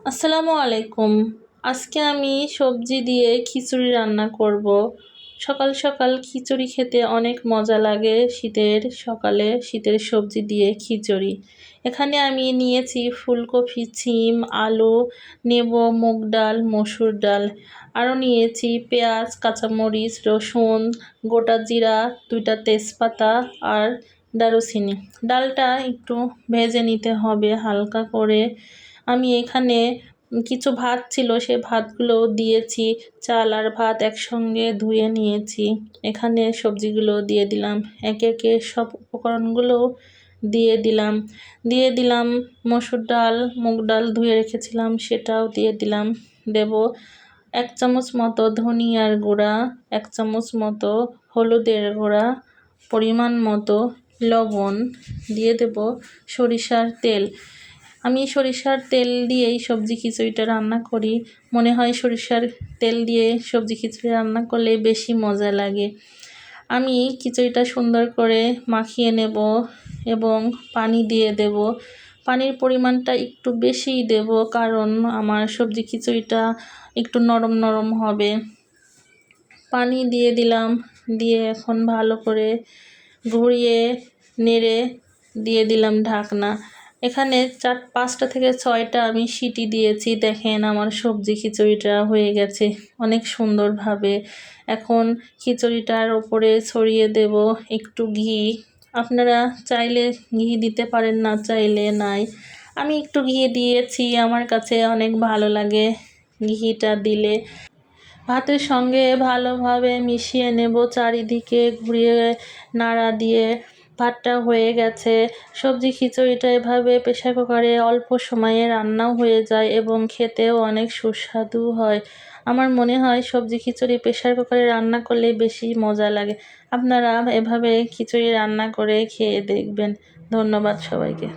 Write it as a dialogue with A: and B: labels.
A: আসসালামু আলাইকুম। আজকে আমি সবজি দিয়ে খিচুড়ি রান্না করব। সকাল সকাল খিচুড়ি খেতে অনেক মজা লাগে। শীতের সকালে শীতের সবজি দিয়ে খিচুড়ি। এখানে আমি নিয়েছি ফুলকপি, সিম, আলু, নেব, মুগ ডাল, মসুর ডাল। আরও নিয়েছি পেঁয়াজ, কাঁচামরিচ, রসুন, গোটা জিরা, 2টা তেজপাতা আর দারুচিনি। ডালটা একটু ভেজে নিতে হবে হালকা করে। আমি এখানে কিছু ভাত ছিল, সে ভাতগুলো দিয়েছি। চাল আর ভাত একসঙ্গে ধুয়ে নিয়েছি। এখানে সবজিগুলো দিয়ে দিলাম। একে একে সব উপকরণগুলো দিয়ে দিলাম মসুর ডাল, মুগ ডাল ধুয়ে রেখেছিলাম, সেটাও দিয়ে দিলাম। দেব 1 চামচ মতো ধনিয়ার গুঁড়া, 1 চামচ মতো হলুদের গুঁড়া, পরিমাণ মতো লবণ, দিয়ে দেব সরিষার তেল। আমি সরিষার তেল দিয়েই সবজি খিচুড়িটা রান্না করি। মনে হয় সরিষার তেল দিয়ে সবজি খিচুড়ি রান্না করলে বেশি মজা লাগে। আমি খিচুড়িটা সুন্দর করে মাখিয়ে নেব এবং পানি দিয়ে দেব। পানির পরিমাণটা একটু বেশিই দেব, কারণ আমার সবজি খিচুড়িটা একটু নরম নরম হবে। পানি দিয়ে দিলাম, দিয়ে এখন ভালো করে ঘুরিয়ে নেড়ে দিয়ে দিলাম ঢাকনা। এখানে 5টা থেকে 6টা আমি সিটি দিয়েছি। দেখেন আমার সবজি খিচুড়িটা হয়ে গেছে অনেক সুন্দরভাবে। এখন খিচুড়িটার ওপরে ছড়িয়ে দেব একটু ঘি। আপনারা চাইলে ঘি দিতে পারেন, না চাইলে নাই। আমি একটু ঘি দিয়েছি, আমার কাছে অনেক ভালো লাগে ঘিটা দিলে। ভাতের সঙ্গে ভালোভাবে মিশিয়ে নেব, চারিদিকে ঘুরিয়ে নাড়া দিয়ে। ভাতটা হয়ে গেছে। সবজি খিচুড়িটা এভাবে প্রেসার কুকারে অল্প সময়ে রান্নাও হয়ে যায় এবং খেতেও অনেক সুস্বাদু হয়। আমার মনে হয় সবজি খিচুড়ি প্রেসার কুকারে রান্না করলে বেশি মজা লাগে। আপনারা এভাবে খিচুড়ি রান্না করে খেয়ে দেখবেন। ধন্যবাদ সবাইকে।